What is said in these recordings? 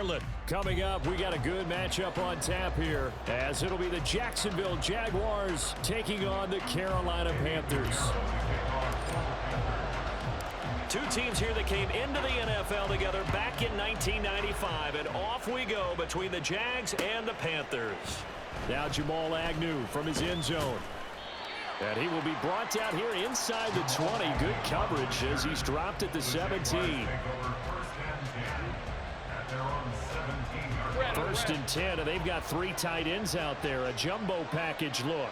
Charlotte. Coming up, we got a good matchup on tap here, as it'll be the Jacksonville Jaguars taking on the Carolina Panthers. Two teams here that came into the NFL together back in 1995, and off we go between the Jags and the Panthers. Now Jamal Agnew from his end zone. And he will be brought down here inside the 20. Good coverage as he's dropped at the 17. First and 10, and they've got three tight ends out there. A jumbo package look.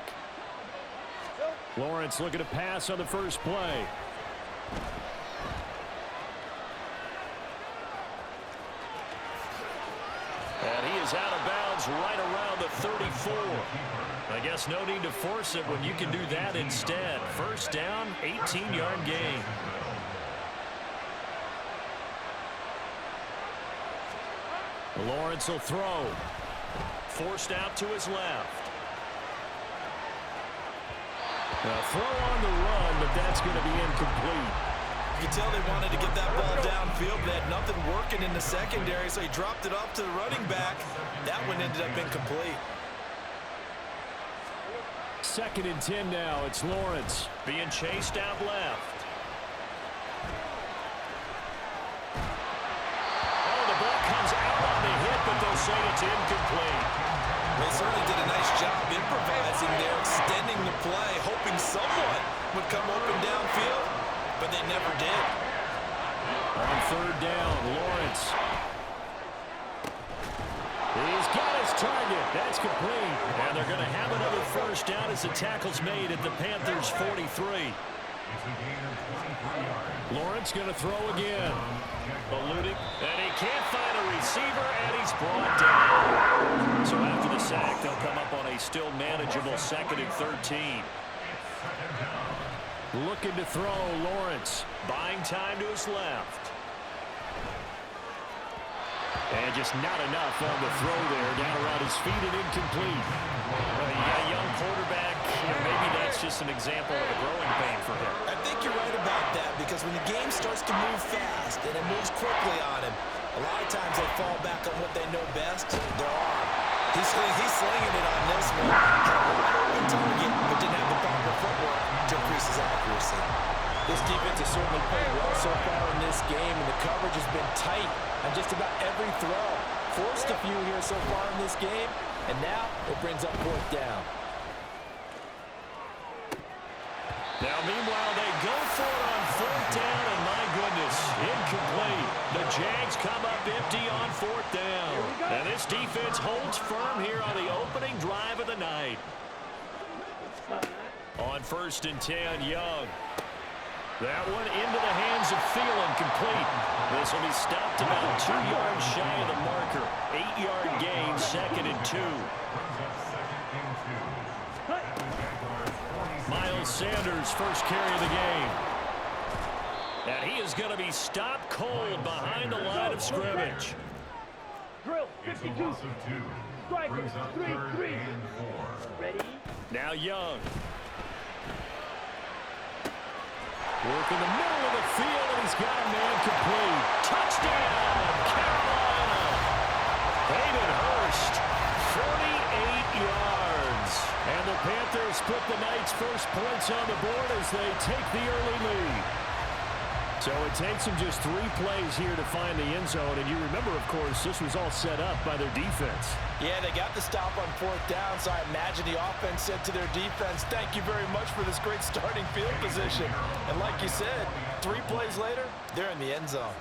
Lawrence looking to pass on the first play. And he is out of bounds right around the 34. I guess no need to force it when you can do that instead. First down, 18-yard gain. Lawrence will throw. Forced out to his left. A throw on the run, but that's going to be incomplete. You can tell they wanted to get that ball downfield. They had nothing working in the secondary, so he dropped it off to the running back. That one ended up incomplete. Second and 10 now. It's Lawrence. Being chased out left. Oh, the ball comes out on the hit, but they'll say it's incomplete. They certainly did a nice job improvising there, extending the play, hoping someone would come open downfield, but they never did. On third down, Lawrence. He's got his target. That's complete. And they're going to have another first down as the tackle's made at the Panthers' 43. Lawrence going to throw again. Eluding, and he can't find a receiver, and he's brought down. So after the sack, they'll come up on a still manageable second and 13. Looking to throw, Lawrence. Buying time to his left. And just not enough on the throw there. Down around his feet and incomplete. Yeah, young quarterback, maybe that's just an example of a growing pain for him. I think you're right about that, because when the game starts to move fast and it moves quickly on him, a lot of times they fall back on what they know best, their arm. He's slinging it on this one. Had a wide open target, but didn't have the proper footwork to increase his accuracy. This defense has certainly played well so far in this game, and the coverage has been tight on just about every throw. Forced a few here so far in this game, and now it brings up fourth down. Now, meanwhile, they go for it on fourth down, and my goodness, incomplete. The Jags come up empty on fourth down. And this defense holds firm here on the opening drive of the night. On first and 10, Young. That one into the hands of Thielen, complete. This will be stopped about 2 yards shy of the marker. 8-yard gain, second and 2. Miles Sanders, first carry of the game. And he is going to be stopped cold behind the line of scrimmage. Drill, 52. Strikers, 3-3. Ready? Now Young. Working the middle of the field, and he's got a man complete. Touchdown, Carolina. Hayden Hurst, 48 yards. And the Panthers put the Knights' first points on the board as they take the early lead. So it takes them just 3 plays here to find the end zone. And you remember, of course, this was all set up by their defense. Yeah, they got the stop on fourth down, so I imagine the offense said to their defense, thank you very much for this great starting field position. And like you said, 3 plays later, they're in the end zone.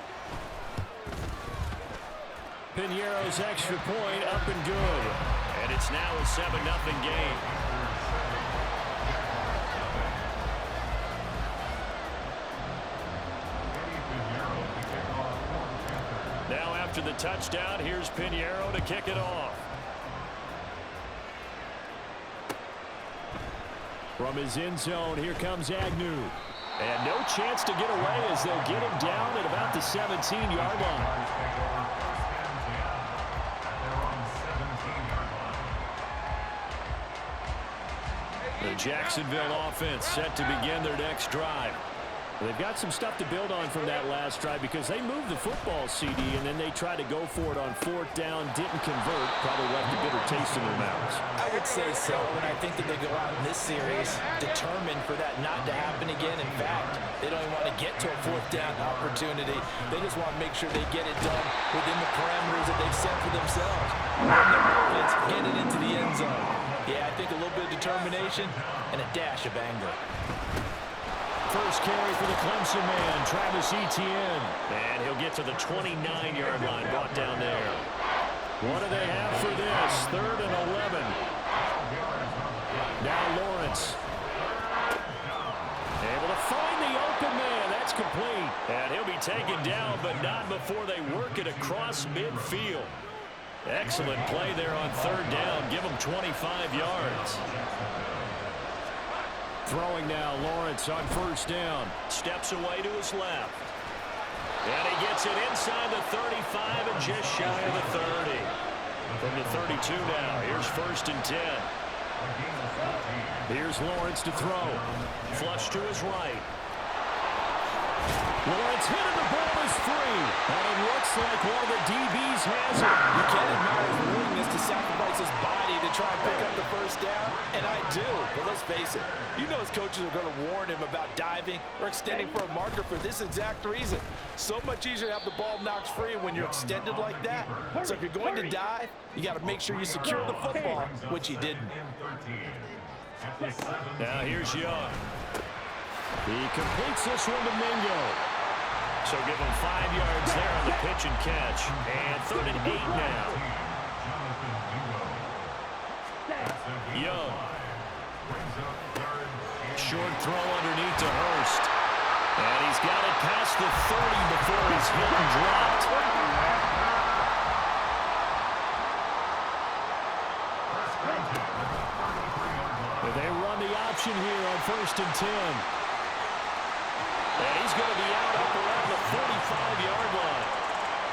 Piñeiro's extra point up and good. And it's now a 7-0 game. Now after the touchdown, here's Piñeiro to kick it off. From his end zone, here comes Agnew. And no chance to get away as they'll get him down at about the 17-yard line. The Jacksonville offense set to begin their next drive. They've got some stuff to build on from that last drive because they moved the football, CD, and then they tried to go for it on 4th down, didn't convert, probably left a bitter taste in their mouths. I would say so, and I think that they go out in this series determined for that not to happen again. In fact, they don't even want to get to a 4th down opportunity. They just want to make sure they get it done within the parameters that they've set for themselves. Run their offense, get it into the end zone. Yeah, I think a little bit of determination and a dash of anger. First carry for the Clemson man, Travis Etienne. And he'll get to the 29-yard line, brought down there. What do they have for this? 3rd and 11. Now Lawrence. Able to find the open man. That's complete. And he'll be taken down, but not before they work it across midfield. Excellent play there on 3rd down. Give him 25 yards. Throwing now, Lawrence on 1st down. Steps away to his left. And he gets it inside the 35 and just shy of the 30. From the 32 now, here's 1st and 10. Here's Lawrence to throw. Flush to his right. Lawrence hit and the ball is free. And it looks like one of the DBs has it. You can't admire his willingness to sacrifice his body to try and pick up the 1st down, and I do. But let's face it, you know his coaches are going to warn him about diving or extending for a marker for this exact reason. So much easier to have the ball knocked free when you're extended like that. So if you're going to dive, you got to make sure you secure the football, which he didn't. Now here's Young. He completes this one to Mingo. So give him 5 yards there on the pitch and catch. And 3rd and 8 now. Young. Short throw underneath to Hurst. And he's got it past the 30 before he's hit and dropped. They run the option here on 1st and 10. And he's going to be out up around the 45-yard line.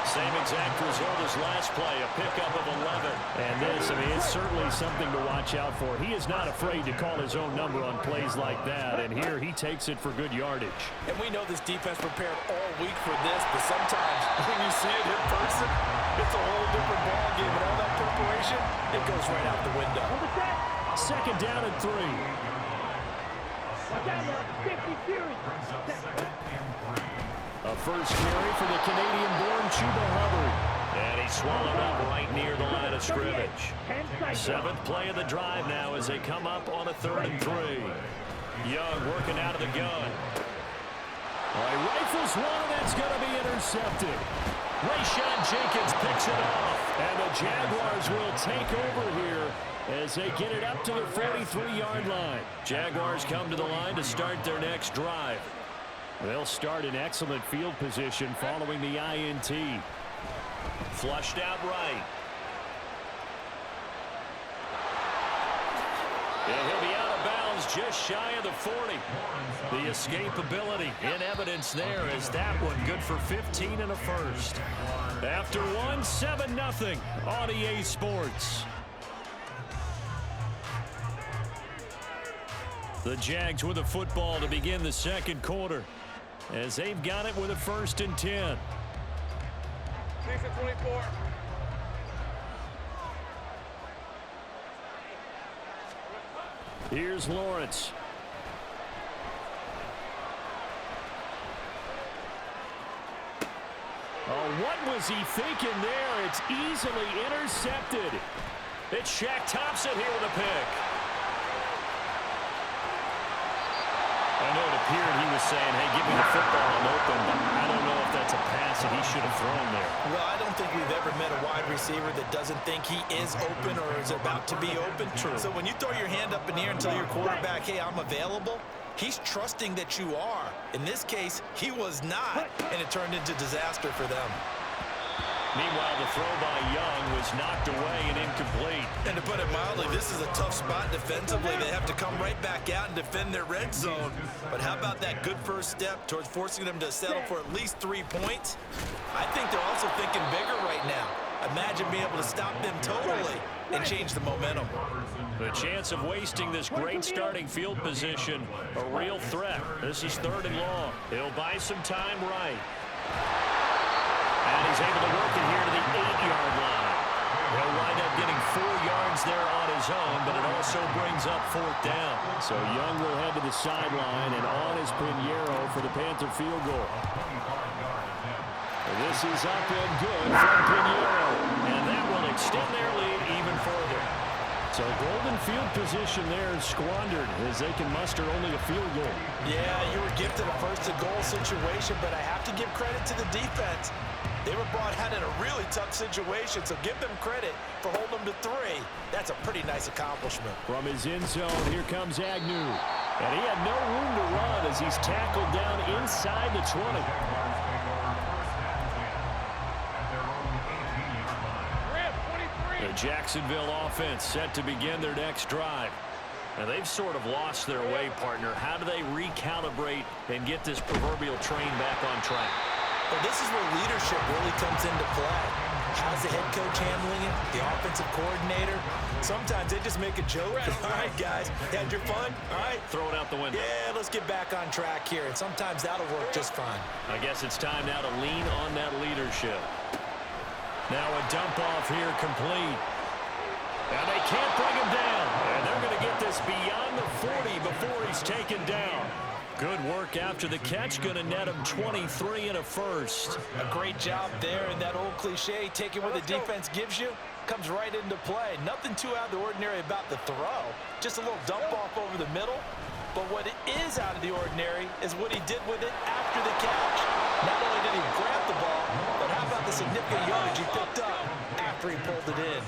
Same exact result as last play, a pickup of 11. And this, I mean, it's certainly something to watch out for. He is not afraid to call his own number on plays like that. And here he takes it for good yardage. And we know this defense prepared all week for this, but sometimes when you see it in person, it's a whole different ballgame. And all that preparation, it goes right out the window. 2nd down and 3. A first carry for the Canadian-born Chuba Hubbard. And he's swallowed up right near the line of scrimmage. 7th play of the drive now as they come up on a 3rd and 3. Young working out of the gun. He rifles one, and that's going to be intercepted. Rayshawn Jenkins picks it off. And the Jaguars will take over here as they get it up to the 43-yard line. Jaguars come to the line to start their next drive. They'll start in excellent field position following the INT. Flushed out right. And he'll be out of bounds just shy of the 40. The escapability in evidence there as that one good for 15 and a first. After 7-0 on EA Sports. The Jags with the football to begin the 2nd quarter as they've got it with a 1st and 10. 24. Here's Lawrence. Oh, what was he thinking there? It's easily intercepted. It's Shaq Thompson here with a pick. I know it appeared he was saying, hey, give me the football, I'm open, but I don't know if that's a pass that he should have thrown there. Well, I don't think we've ever met a wide receiver that doesn't think he is open or is about to be open. True. So when you throw your hand up in the air and tell your quarterback, hey, I'm available, he's trusting that you are. In this case, he was not, and it turned into disaster for them. Meanwhile, the throw by Young was knocked away and incomplete. And to put it mildly, this is a tough spot defensively. They have to come right back out and defend their red zone. But how about that good first step towards forcing them to settle for at least 3 points? I think they're also thinking bigger right now. Imagine being able to stop them totally and change the momentum. The chance of wasting this great starting field position, a real threat. This is 3rd and long. He'll buy some time right. And he's able to work it here to the 8-yard line. He'll wind up getting 4 yards there on his own, but it also brings up 4th down. So Young will head to the sideline, and on is Pinheiro for the Panther field goal. And this is up and good from Pinheiro. And that will extend their lead even further. So golden field position there is squandered as they can muster only a field goal. Yeah, you were gifted a first-and-goal situation, but I have to give credit to the defense. They were brought out in a really tough situation, so give them credit for holding them to 3. That's a pretty nice accomplishment. From his end zone, here comes Agnew. And he had no room to run as he's tackled down inside the 20. The Jacksonville offense set to begin their next drive. And they've sort of lost their way, partner. How do they recalibrate and get this proverbial train back on track? Well, this is where leadership really comes into play. How's the head coach handling it? The offensive coordinator? Sometimes they just make a joke. All right, guys, had your fun? All right. Throw it out the window. Yeah, let's get back on track here. And sometimes that'll work just fine. I guess it's time now to lean on that leadership. Now a dump off here complete. Now they can't bring him down. And they're going to get this beyond the 40 before he's taken down. Good work after the catch. Going to net him 23 and a first. A great job there. And that old cliche, taking what the defense gives you, comes right into play. Nothing too out of the ordinary about the throw. Just a little dump off over the middle. But what is out of the ordinary is what he did with it after the catch. Not only did he grab the ball, but how about the significant yardage he picked up after he pulled it in?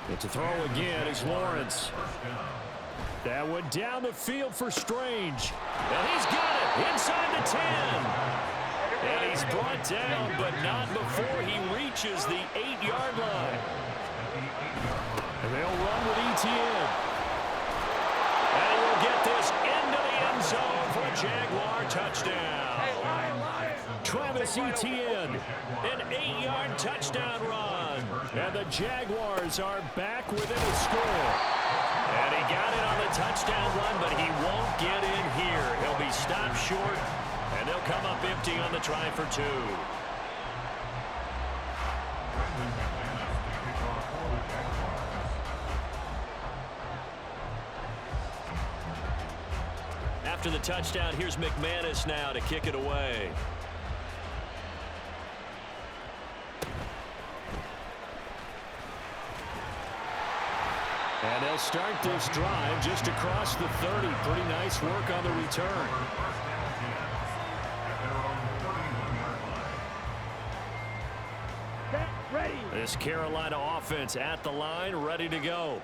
And to throw again is Lawrence. That one down the field for Strange. And he's got it inside the 10. And he's brought down, but not before he reaches the 8-yard line. And they'll run with Etienne. And he will get this into the end zone for a Jaguar touchdown. Travis Etienne, An 8-yard touchdown run. and the Jaguars are back within a score. And he got it on the touchdown run, but he won't get in here. He'll be stopped short, and they'll come up empty on the try for 2. After the touchdown, here's McManus now to kick it away. And they'll start this drive just across the 30. Pretty nice work on the return. Ready. This Carolina offense at the line, ready to go.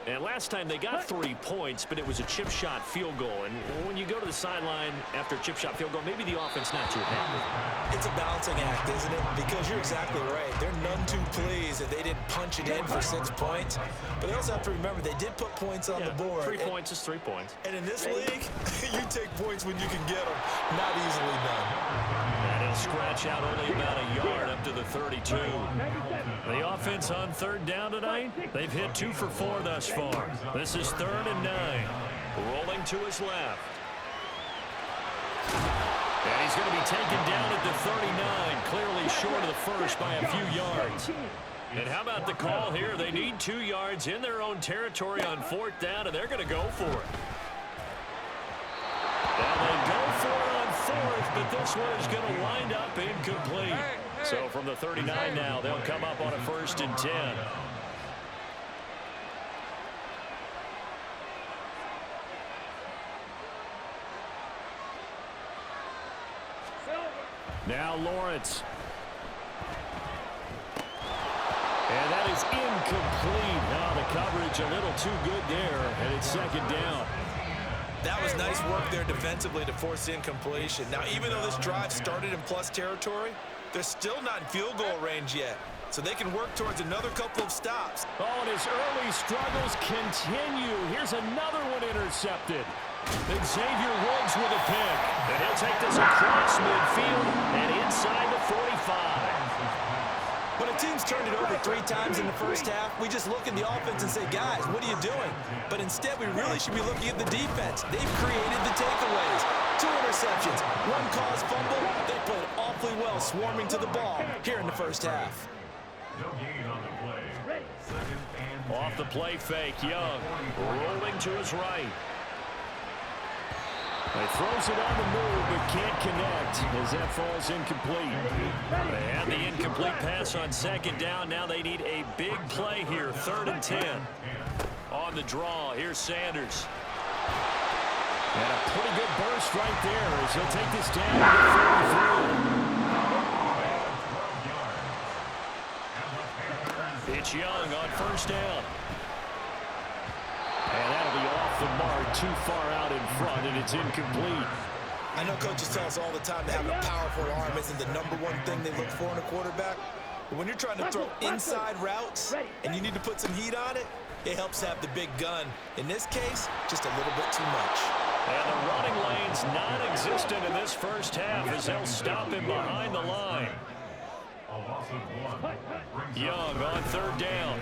And last time they got 3 points, but it was a chip shot field goal. And when you go to the sideline after a chip shot field goal, maybe the offense not too happy. It's a balancing act, isn't it? Because you're exactly right. They're none too pleased that they didn't punch it in for 6 points. But they also have to remember they did put points on the board. 3 points is 3 points. And in this league, you take points when you can get them. Not easily done. And he'll scratch out only about a yard up to the 32. The offense on 3rd down tonight, they've hit 2 for 4 thus far. This is 3rd and 9. Rolling to his left. And he's going to be taken down at the 39, clearly short of the first by a few yards. And how about the call here? They need 2 yards in their own territory on 4th down, and they're going to go for it. And they go for it on 4th, but this one is going to wind up incomplete. So from the 39 now, they'll come up on a 1st and 10. Now Lawrence. And that is incomplete. Now the coverage a little too good there, and it's 2nd down. That was nice work there defensively to force incompletion. Now, even though this drive started in plus territory, they're still not in field goal range yet. So they can work towards another couple of stops. Oh, and his early struggles continue. Here's another one intercepted. Xavier Woods with a pick. And he'll take this across midfield and inside the 45. When a team's turned it over 3 times in the first half, we just look at the offense and say, guys, what are you doing? But instead, we really should be looking at the defense. They've created the takeaways. 2 interceptions, 1 caused fumble. They played awfully well swarming to the ball here in the first half. No gain on the play. Second and Off the play fake, Young rolling to his right. He throws it on the move, but can't connect as that falls incomplete. They had the incomplete pass on second down. Now they need a big play here, 3rd and 10. On the draw, here's Sanders. And a pretty good burst right there as he'll take this down to the 33. It's Young on 1st down. And that'll be off the mark, too far out in front, and it's incomplete. I know coaches tell us all the time that having a powerful arm isn't the #1 thing they look for in a quarterback. But when you're trying to throw inside routes and you need to put some heat on it, it helps have the big gun. In this case, just a little bit too much. And the running lane's non-existent in this first half as they'll stop him behind the line. a loss of 1. Young on 3rd down.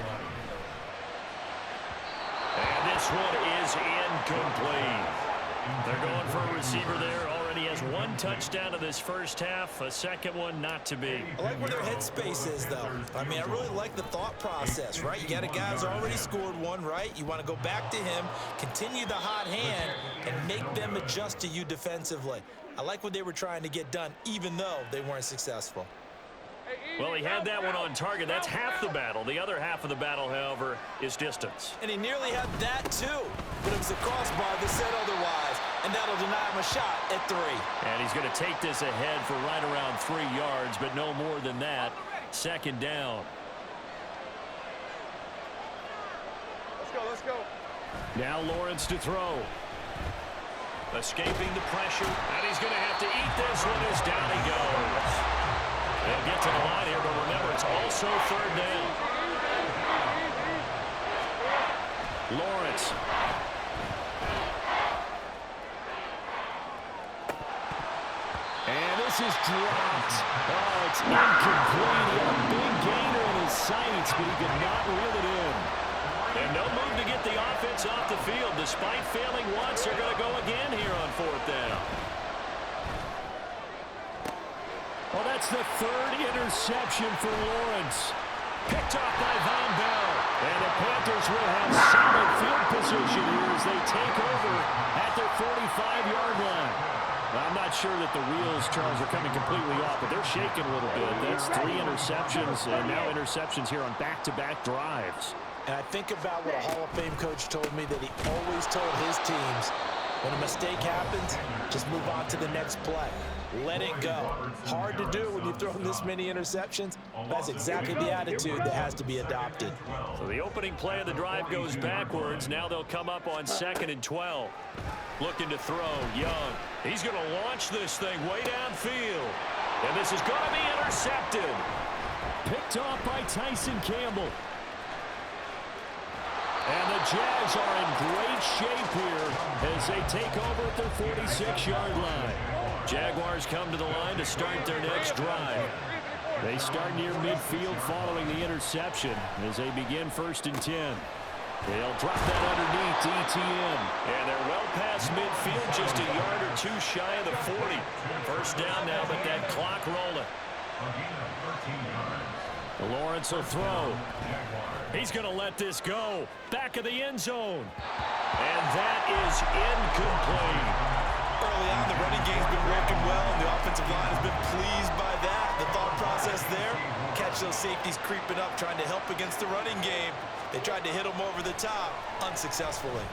And this one is incomplete. They're going for a receiver there. Already has 1 touchdown in this first half. A second one not to be. I like where their headspace is, though. I mean, I really like the thought process, right? You got a guy who's already scored 1, right? You want to go back to him, continue the hot hand, and make them adjust to you defensively. I like what they were trying to get done, even though they weren't successful. Well, he had that one on target. That's half the battle. The other half of the battle, however, is distance. And he nearly had that, too. But it was the crossbar that said otherwise, and that'll deny him a shot at 3. And he's going to take this ahead for right around 3 yards, but no more than that. 2nd down. Let's go. Now Lawrence to throw. Escaping the pressure, and he's going to have to eat this one as down he goes. They'll get to the line here, but remember, it's also 3rd down. Lawrence. And this is dropped. Oh, it's incomplete. He had a big gainer in his sights, but he could not reel it in. And no move to get the offense off the field. Despite failing once, they're going to go again here on 4th down. Well, that's the 3rd interception for Lawrence. Picked off by Von Bell. And the Panthers will have solid field position here as they take over at their 45-yard line. Now, I'm not sure that the wheels, Charles, are coming completely off, but they're shaking a little bit. That's 3 interceptions, and now interceptions here on back-to-back drives. And I think about what a Hall of Fame coach told me that he always told his teams, when a mistake happens, just move on to the next play. Let it go. Hard to do when you've thrown this many interceptions. That's exactly the attitude that has to be adopted. So the opening play of the drive goes backwards. Now they'll come up on 2nd and 12. Looking to throw, Young. He's going to launch this thing way downfield. And this is going to be intercepted. Picked off by Tyson Campbell. And the Jags are in great shape here as they take over at their 46-yard line. Jaguars come to the line to start their next drive. They start near midfield following the interception as they begin 1st and 10. They'll drop that underneath to ETN. And they're well past midfield, just a yard or 2 shy of the 40. 1st down now, but that clock rolling. Lawrence will throw. He's going to let this go. Back of the end zone. And that is incomplete. Early on, the running game's been working well, and the offensive line has been pleased by that. The thought process there, catch those safeties creeping up, trying to help against the running game. They tried to hit them over the top, unsuccessfully.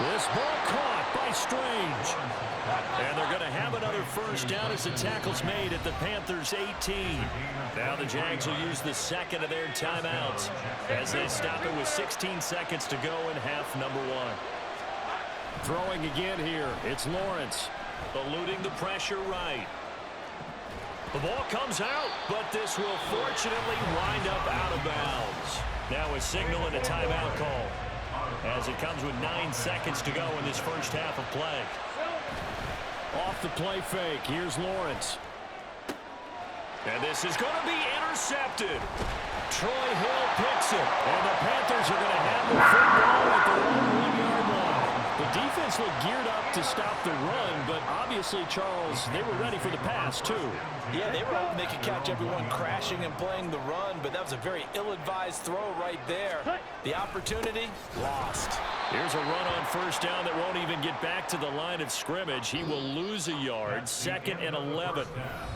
This ball caught by Strange. And they're going to have another 1st down as the tackle's made at the Panthers' 18. Now the Jags will use the 2nd of their timeouts as they stop it with 16 seconds to go in half number 1. Throwing again here, it's Lawrence. Eluding the pressure right. The ball comes out, but this will fortunately wind up out of bounds. Now a signal and a timeout call. as it comes with 9 seconds to go in this first half of play. Off the play fake, here's Lawrence. And this is going to be intercepted. Troy Hill picks it, and the Panthers are going to have the football at their own 1-yard line. The defense looked geared up to stop the run, but obviously, Charles, they were ready for the pass, too. Yeah, they were hoping they could catch everyone crashing and playing the run, but that was a very ill-advised throw right there. The opportunity, lost. Here's a run on first down that won't even get back to the line of scrimmage. He will lose a yard, 2nd and 11.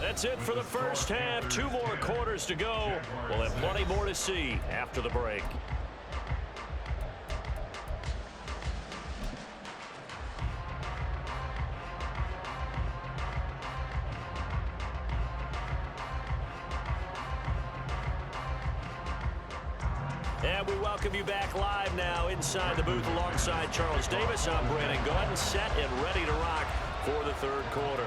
That's it for the first half. 2 more quarters to go. We'll have plenty more to see after the break. And we welcome you back live now inside the booth alongside Charles Davis. I'm Brandon Gaudin, set and ready to rock for the third quarter.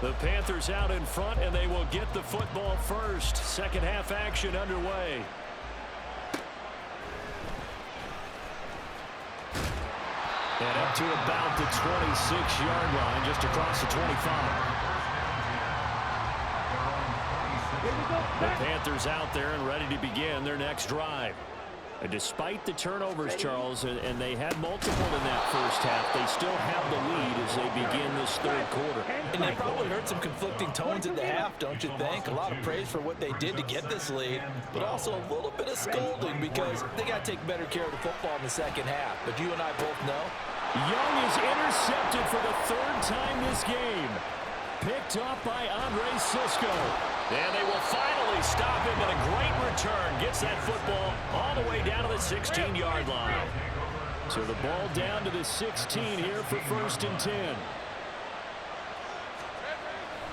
The Panthers out in front, and they will get the football first. Second half action underway. And up to about the 26-yard line, just across the 25. The Panthers out there and ready to begin their next drive. And despite the turnovers, Charles, and they had multiple in that first half, they still have the lead as they begin this third quarter. And they probably heard some conflicting tones at the half, don't you think? A lot of praise for what they did to get this lead, but also a little bit of scolding because they got to take better care of the football in the second half. But you and I both know. Young is intercepted for the 3rd time this game. Picked up by Andre Sisco. And they will finally stop him, and a great return. Gets that football all the way down to the 16-yard line. So the ball down to the 16 here for 1st and 10.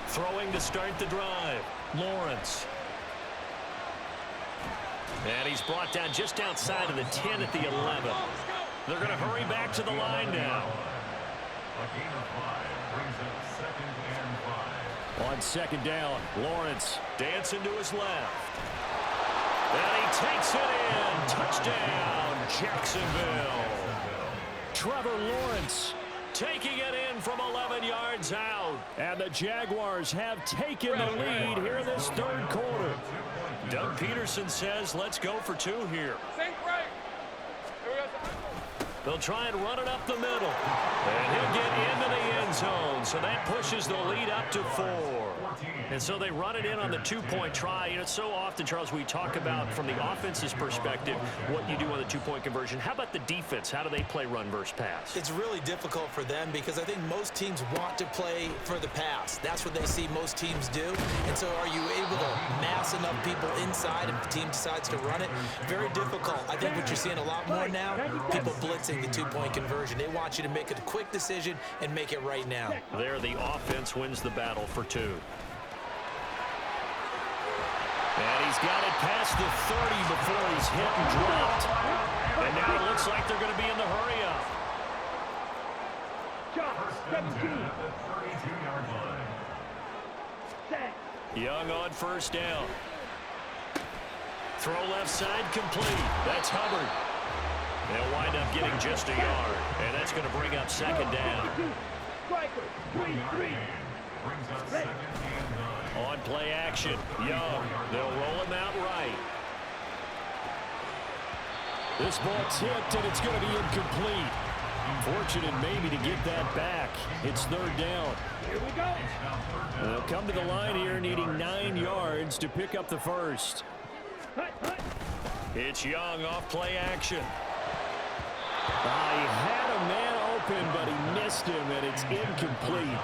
Throwing to start the drive. Lawrence. And he's brought down just outside of the 10 at the 11. They're going to hurry back to the line now. A gain of 5 brings up 2nd and 5. On 2nd down, Lawrence dancing to his left. And he takes it in. Touchdown, Jacksonville. Trevor Lawrence taking it in from 11 yards out. And the Jaguars have taken the lead here in this third quarter. Doug Peterson says, let's go for 2 here. They'll try and run it up the middle. And he'll get into the end zone. So that pushes the lead up to 4. And so they run it in on the 2-point try. You know, so often, Charles, we talk about from the offense's perspective what you do on the 2-point conversion. How about the defense? How do they play run versus pass? It's really difficult for them because I think most teams want to play for the pass. That's what they see most teams do. And so are you able to mass enough people inside if the team decides to run it? Very difficult. I think what you're seeing a lot more now, people blitzing the 2-point conversion. They want you to make a quick decision and make it right now. There, the offense wins the battle for 2. And he's got it past the 30 before he's hit and dropped. And now it looks like they're going to be in the hurry-up. Young on first down. Throw left side complete. That's Hubbard. They'll wind up getting just a yard. And that's going to bring up 2nd down. On play action, Young. They'll roll him out right. This ball tipped, and it's going to be incomplete. Fortunate maybe to get that back. It's 3rd down. Here we go. They'll come to the line here needing 9 yards to pick up the first. It's Young off play action. He had a man open, but he missed him, and it's incomplete.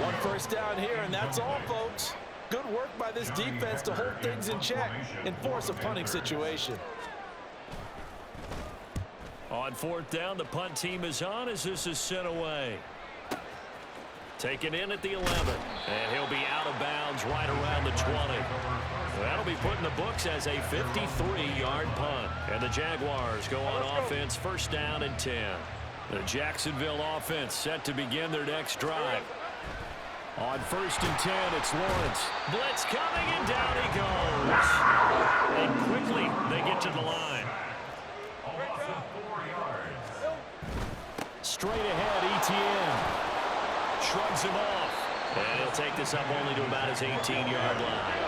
1 first down here, and that's all, folks. Good work by this defense to hold things in check and force a punting situation. On 4th down, the punt team is on as this is sent away. Taken in at the 11, and he'll be out of bounds right around the 20. That'll be put in the books as a 53-yard punt. And the Jaguars go on offense, 1st down and 10. The Jacksonville offense set to begin their next drive. On 1st and 10, it's Lawrence. Blitz coming, and down he goes. And quickly, they get to the line. A loss of 4 yards. Straight ahead, ETN. Shrugs him off. And he'll take this up only to about his 18-yard line.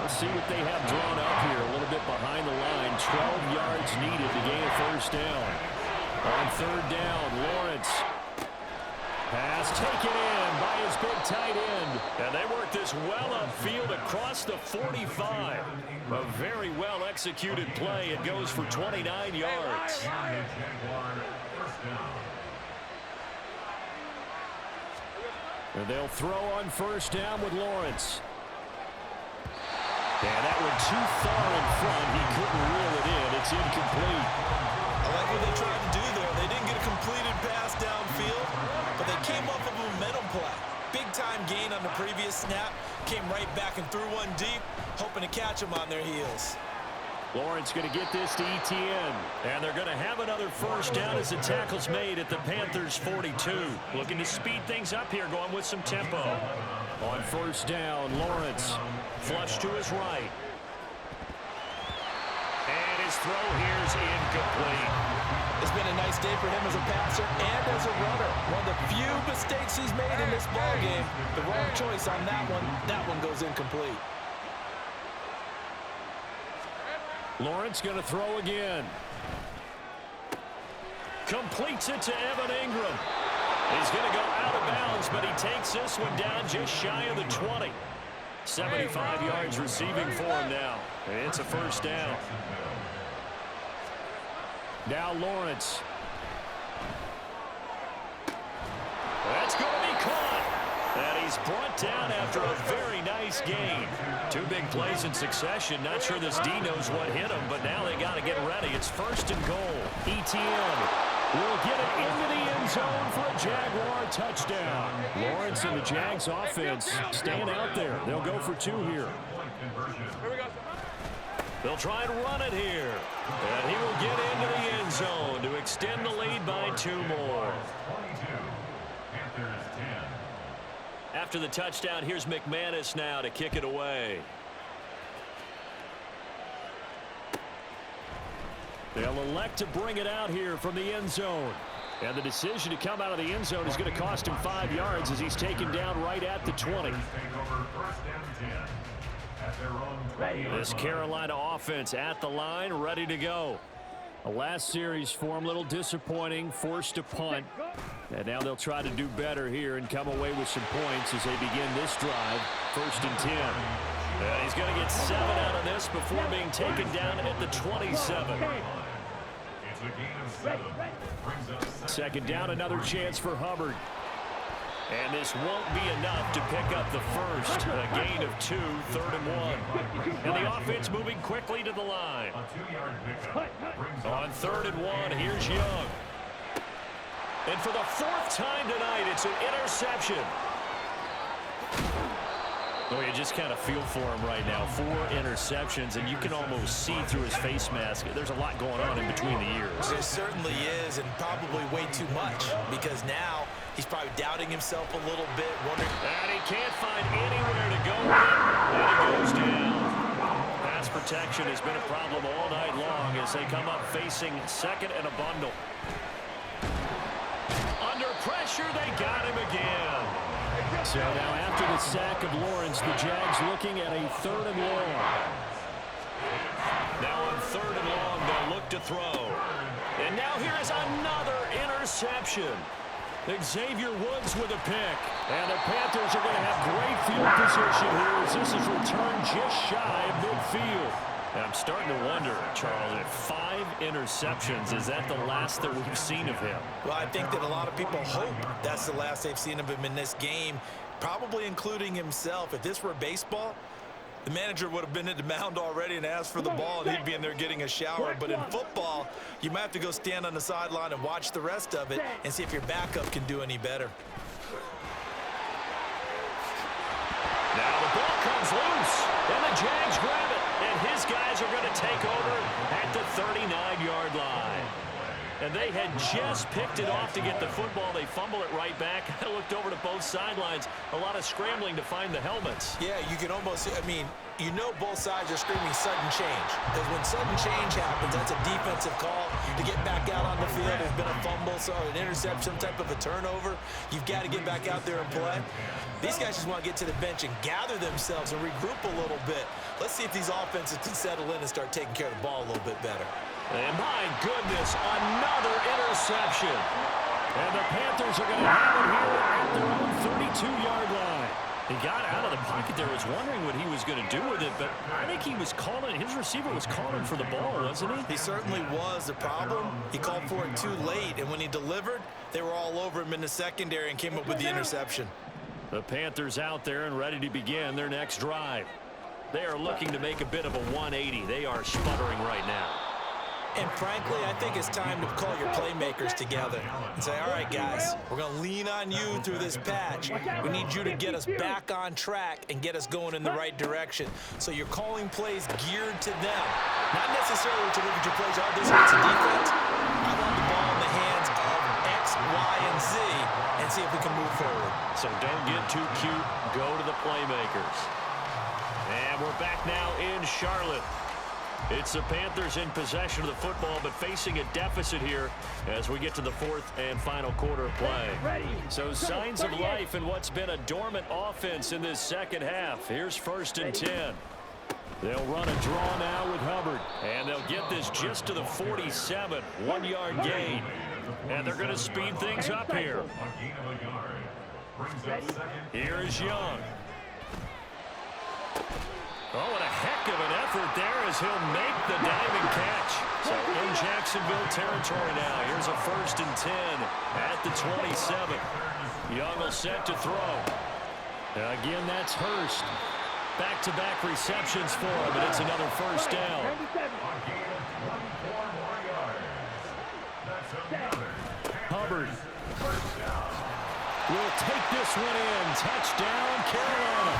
We'll see what they have drawn up here. A little bit behind the line. 12 yards needed to gain a 1st down. On 3rd down, Lawrence. Pass taken in by his big tight end. And they work this well upfield across the 45. A very well-executed play. It goes for 29 yards. And they'll throw on 1st down with Lawrence. And that went too far in front. He couldn't reel it in. It's incomplete. I like what they tried to do there. They didn't get a completed pass downfield, but they came up with a momentum play. Big-time gain on the previous snap. Came right back and threw one deep, hoping to catch them on their heels. Lawrence going to get this to ETN. And they're going to have another 1st down as the tackle's made at the Panthers' 42. Looking to speed things up here, going with some tempo. On 1st down, Lawrence. Flush to his right. And his throw here's incomplete. It's been a nice day for him as a passer and as a runner. One of the few mistakes he's made in this ballgame. The wrong choice on that one. That one goes incomplete. Lawrence going to throw again. Completes it to Evan Ingram. He's going to go out of bounds, but he takes this one down just shy of the 20. 75 yards receiving for him now. And it's a 1st down. Now Lawrence. That's going to be caught. And he's brought down after a very nice gain. 2 big plays in succession. Not sure this D knows what hit him, but now they got to get ready. It's 1st and goal. ETN will get it into the end zone for a Jaguar touchdown. Lawrence and the Jags offense staying out there. They'll go for 2 here. They'll try and run it here. And he will get into the end zone to extend the lead by 2 more. After the touchdown, here's McManus now to kick it away. They'll elect to bring it out here from the end zone. And the decision to come out of the end zone is going to cost him 5 yards as he's taken down right at the 20. This Carolina offense at the line, ready to go. The last series for him, a little disappointing, forced to punt. And now they'll try to do better here and come away with some points as they begin this drive. 1st and 10. And he's going to get 7 out of this before being taken down at the 27. Second down, another chance for Hubbard. And this won't be enough to pick up the 1st. A gain of 2, 3rd and 1. And the offense moving quickly to the line. On 3rd and 1, here's Young. And for the 4th time tonight, it's an interception. Oh, you just kind of feel for him right now. 4 interceptions, and you can almost see through his face mask. There's a lot going on in between the ears. There certainly is, and probably way too much, because now he's probably doubting himself a little bit, wondering. And he can't find anywhere to go with it, and he goes down. Pass protection has been a problem all night long as they come up facing 2nd and a bundle. Under pressure, they got him again. So now after the sack of Lawrence, the Jags looking at a 3rd and long. Now on 3rd and long, they'll look to throw. And now here is another interception. Xavier Woods with a pick. And the Panthers are going to have great field position here as this is returned just shy of midfield. And I'm starting to wonder, Charles, if 5 interceptions, is that the last that we've seen of him? Well, I think that a lot of people hope that's the last they've seen of him in this game, probably including himself. If this were baseball, the manager would have been at the mound already and asked for the ball, and he'd be in there getting a shower. But in football, you might have to go stand on the sideline and watch the rest of it and see if your backup can do any better. Now the ball comes loose, and the Jags grab it. And his guys are going to take over at the 39-yard line. And they had just picked it off to get the football. They fumble it right back. I looked over to both sidelines. A lot of scrambling to find the helmets. Yeah, you can almost, I mean, you know both sides are screaming sudden change. Because when sudden change happens, that's a defensive call to get back out on the field. There's been a fumble, so an interception, type of a turnover. You've got to get back out there and play. These guys just want to get to the bench and gather themselves and regroup a little bit. Let's see if these offenses can settle in and start taking care of the ball a little bit better. And my goodness, another interception. And the Panthers are going to have it here at their own 32-yard line. He got out of the pocket there. Was wondering what he was going to do with it, but I think he was calling, his receiver was calling for the ball, wasn't he? He certainly was. The problem, he called for it too late, and when he delivered, they were all over him in the secondary and came up with the interception. The Panthers out there and ready to begin their next drive. They are looking to make a bit of a 180. They are sputtering right now. And frankly, I think it's time to call your playmakers together and say, all right, guys, we're going to lean on you through this patch. We need you to get us back on track and get us going in the right direction. So you're calling plays geared to them. Not necessarily to look at your plays, oh, this gets a defense. I want the ball in the hands of X, Y, and Z and see if we can move forward. So don't get too cute. Go to the playmakers. And we're back now in Charlotte. It's the Panthers in possession of the football, but facing a deficit here as we get to the fourth and final quarter of play. So signs of life in what's been a dormant offense in this second half. Here's 1st and 10. They'll run a draw now with Hubbard, and they'll get this just to the 47, 1-yard gain. And they're going to speed things up here. Here is Young. Oh, what a heck of an effort there as he'll make the diving catch. So in Jacksonville territory now. Here's a 1st and 10 at the 27. Young will set to throw. Again, that's Hurst. Back-to-back receptions for him, and it's another 1st down. Hubbard will take this one in. Touchdown, Carolina.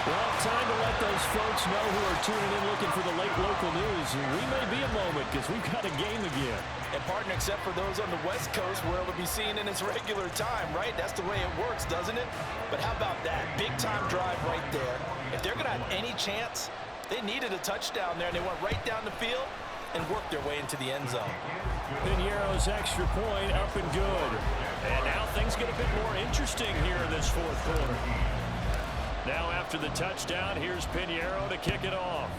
Well, time to let those folks know who are tuning in looking for the late local news. We may be a moment because we've got a game again. And partner, except for those on the West Coast where it'll be seen in its regular time, right? That's the way it works, doesn't it? But how about that? Big-time drive right there. If they're going to have any chance, they needed a touchdown there, and they went right down the field and worked their way into the end zone. Piñeiro's extra point up and good. And now things get a bit more interesting here in this fourth quarter. Now after the touchdown, here's Piñeiro to kick it off.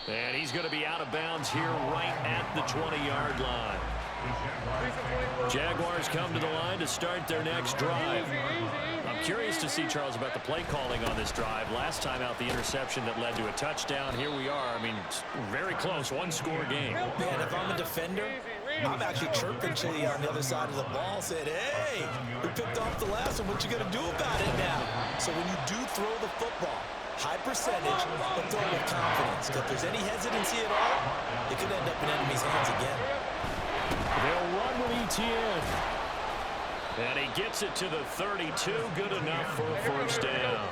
And he's going to be out of bounds here right at the 20-yard line. Jaguars come to the line to start their next drive. I'm curious to see, Charles, about the play calling on this drive. Last time out, the interception that led to a touchdown. Here we are. I mean, very close, one-score game. Man, if I'm a defender, I'm actually chirping Chili on the other side of the ball, said, hey, we picked off the last one. What you going to do about it now? So when you do throw the football, high percentage, but throw with confidence. Because if there's any hesitancy at all, it could end up in enemy's hands again. They'll run with Etienne. And he gets it to the 32. Good enough for a 1st down.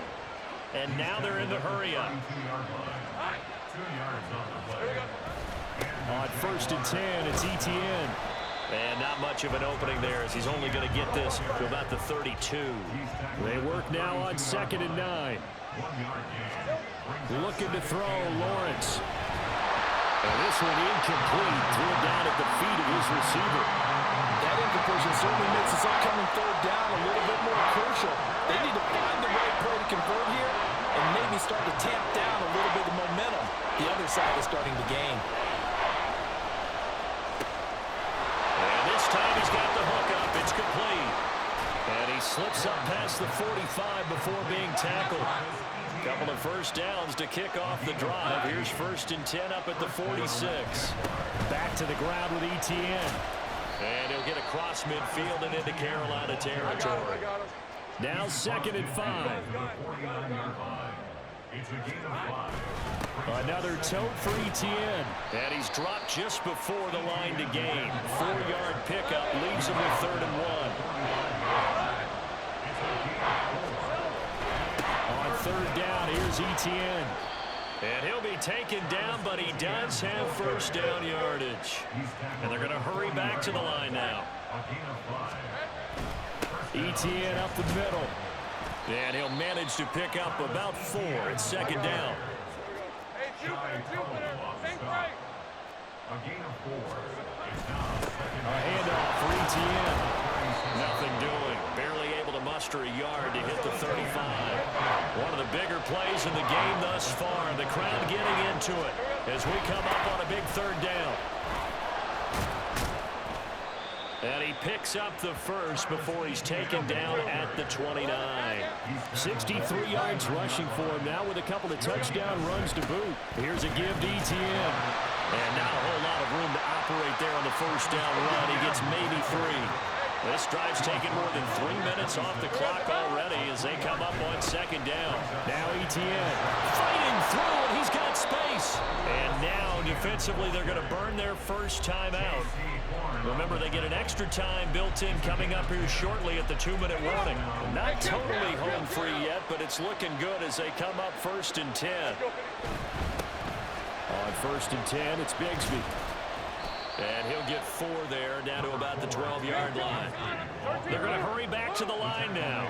And now they're in the hurry up. On 1st and 10, it's Etienne. And not much of an opening there as he's only going to get this to about the 32. They work now on 2nd and 9. Looking to throw, Lawrence. And this one incomplete. Threw it down at the feet of his receiver. That incompletion certainly makes this upcoming 3rd down a little bit more crucial. They need to find the right play to convert here and maybe start to tamp down a little bit of momentum. The other side is starting to gain. And this time he's got the hook up. It's complete. And he slips up past the 45 before being tackled. Couple of 1st downs to kick off the drive. Here's 1st and 10 up at the 46. Back to the ground with Etienne. And he'll get across midfield and into Carolina territory. Now 2nd and 5. Another tote for Etienne. And he's dropped just before the line to gain. 4-yard pickup leaves him with 3rd and 1. third down. Here's Etienne. And he'll be taken down, but he does have first down yardage. And they're going to hurry back to the line now. Etienne up the middle. And he'll manage to pick up about 4. It's second down. Hey, Jupiter, think right. A gain of 4. A handoff for Etienne. Nothing doing. Barely able to muster a yard to hit the 35. One of the bigger plays in the game thus far. The crowd getting into it as we come up on a big third down. And he picks up the first before he's taken down at the 29. 63 yards rushing for him now with a couple of touchdown runs to boot. Here's a give to Etienne. And not a whole lot of room to operate there on the first down run. He gets maybe 3. This drive's taken more than 3 minutes off the clock already as they come up on second down. Now Etienne fighting through, and he's got space. And now defensively they're going to burn their first time out. Remember, they get an extra time built in coming up here shortly at the 2-minute warning. Not totally home free yet, but it's looking good as they come up first and 10. On first and 10, it's Bigsby. And he'll get 4 there, down to about the 12-yard line. They're going to hurry back to the line now.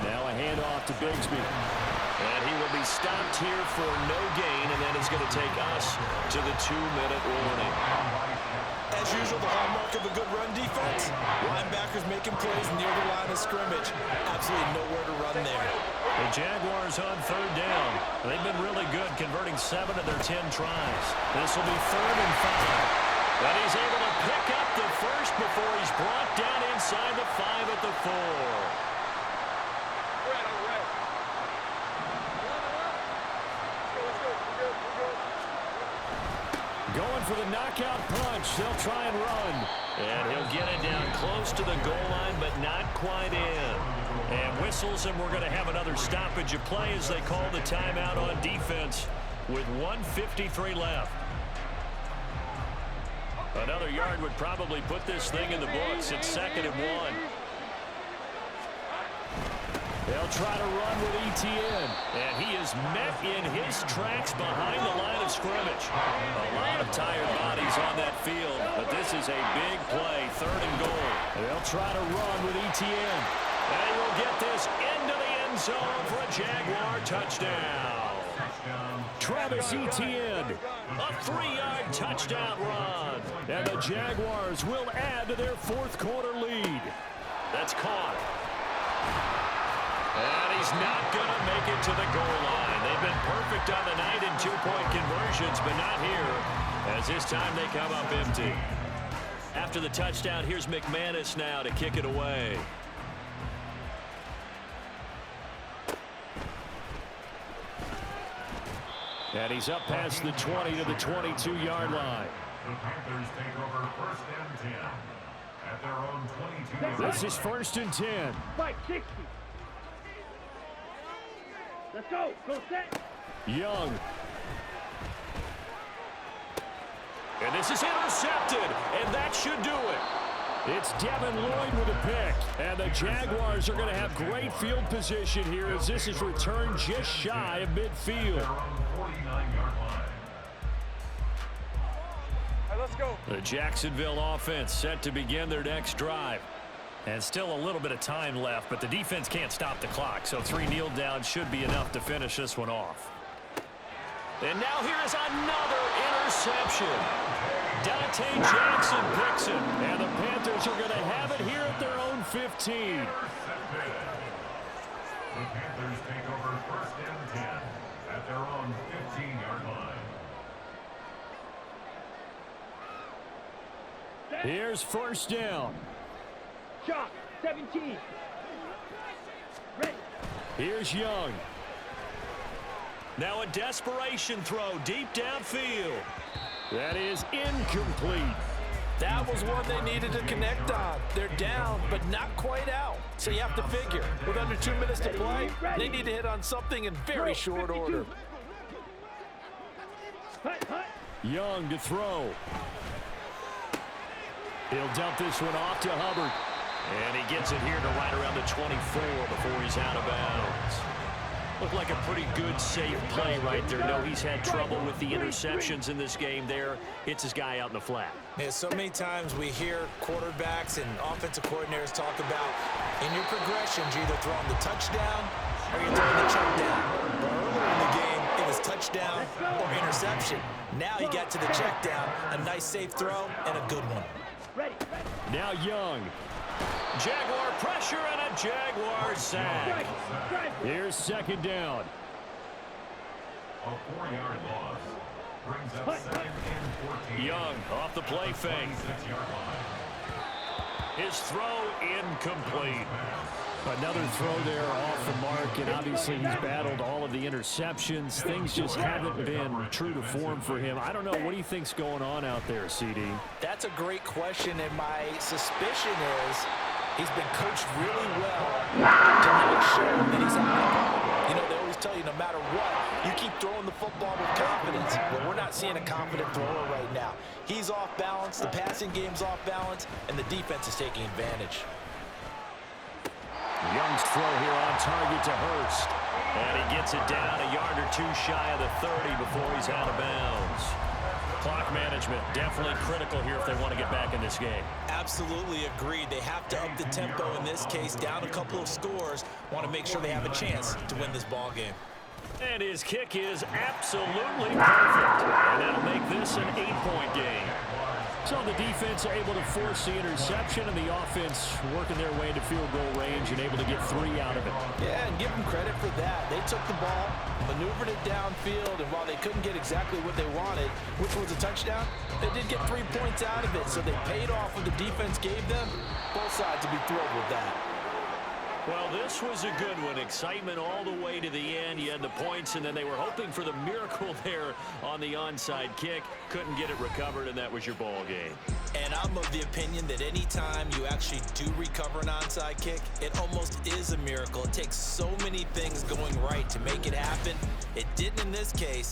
Now a handoff to Bigsby. And he will be stopped here for no gain, and then it's going to take us to the 2-minute warning. As usual, the hallmark of a good run defense. Linebackers making plays near the line of scrimmage. Absolutely nowhere to run there. The Jaguars on third down. They've been really good, converting 7 of their 10 tries. This will be 3rd and 5. But he's able to pick up the first before he's brought down inside the 5 at the 4. Going for the knockout punch. They'll try and run. And he'll get it down close to the goal line, but not quite in. And whistles, and we're going to have another stoppage of play as they call the timeout on defense with 1:53 left. Another yard would probably put this thing in the books. It's 2nd and 1. They'll try to run with Etienne. And he is met in his tracks behind the line of scrimmage. A lot of tired bodies on that field, but this is a big play, 3rd and goal. They'll try to run with Etienne. And he will get this into the end zone for a Jaguar touchdown. Travis Etienne, a 3-yard touchdown run. And the Jaguars will add to their 4th quarter lead. That's caught. And he's not going to make it to the goal line. They've been perfect on the night in 2-point conversions, but not here, as this time they come up empty. After the touchdown, here's McManus now to kick it away. And he's up past the 20 to the 22-yard line. The Panthers take over 1st and 10 at their own 22. This is 1st and 10. 560. Let's go. Go set. Young. And this is intercepted, and that should do it. It's Devin Lloyd with a pick, and the Jaguars are going to have great field position here as this is returned just shy of midfield. Hey, let's go. The Jacksonville offense set to begin their next drive. And still a little bit of time left, but the defense can't stop the clock, so 3 kneel downs should be enough to finish this one off. And now here is another interception. Dante Jackson picks it, and the Panthers are going to have it here at their own 15. The Panthers take over 1st and 10 at their own 15-yard line. Here's 1st down. Shot. 17. Ready. Here's Young. Now a desperation throw deep downfield. That is incomplete. That was one they needed to connect on. They're down, but not quite out. So you have to figure, with under 2 minutes to play, they need to hit on something in very short order. Young to throw. He'll dump this one off to Hubbard. And he gets it here to right around the 24 before he's out of bounds. Looked like a pretty good, safe play right there. No, he's had trouble with the interceptions in this game there. Hits his guy out in the flat. Yeah, so many times we hear quarterbacks and offensive coordinators talk about in your progressions, you're either throwing the touchdown or you're throwing the check down. But earlier in the game, it was touchdown or interception. Now he got to the check down, a nice safe throw, and a good one. Now Young. Jaguar pressure and a Jaguar sack. Here's second down. A 4-yard loss brings up 2nd and 14. Young off the play fake. 6-yard line. His throw incomplete. Another throw there off the mark, and obviously he's battled all of the interceptions. Things just haven't been true to form for him. I don't know. What do you think's going on out there, CD? That's a great question, and my suspicion is he's been coached really well to not show that he's having a problem. You know, they always tell you no matter what, you keep throwing the football with confidence. Well, we're not seeing a confident thrower right now. He's off balance, the passing game's off balance, and the defense is taking advantage. Young's throw here on target to Hurst. And he gets it down a yard or two shy of the 30 before he's out of bounds. Clock management definitely critical here if they want to get back in this game. Absolutely agreed. They have to up the tempo in this case, down a couple of scores, want to make sure they have a chance to win this ball game. And his kick is absolutely perfect. And that'll make this an 8-point game. So the defense able to force the interception, and the offense working their way into field goal range and able to get 3 out of it. Yeah, and give them credit for that. They took the ball, maneuvered it downfield, and while they couldn't get exactly what they wanted, which was a touchdown, they did get 3 points out of it, so they paid off what the defense gave them. Both sides will be thrilled with that. Well, this was a good one. Excitement all the way to the end. You had the points, and then they were hoping for the miracle there on the onside kick. Couldn't get it recovered, and that was your ball game. And I'm of the opinion that any time you actually do recover an onside kick, it almost is a miracle. It takes so many things going right to make it happen. It didn't in this case.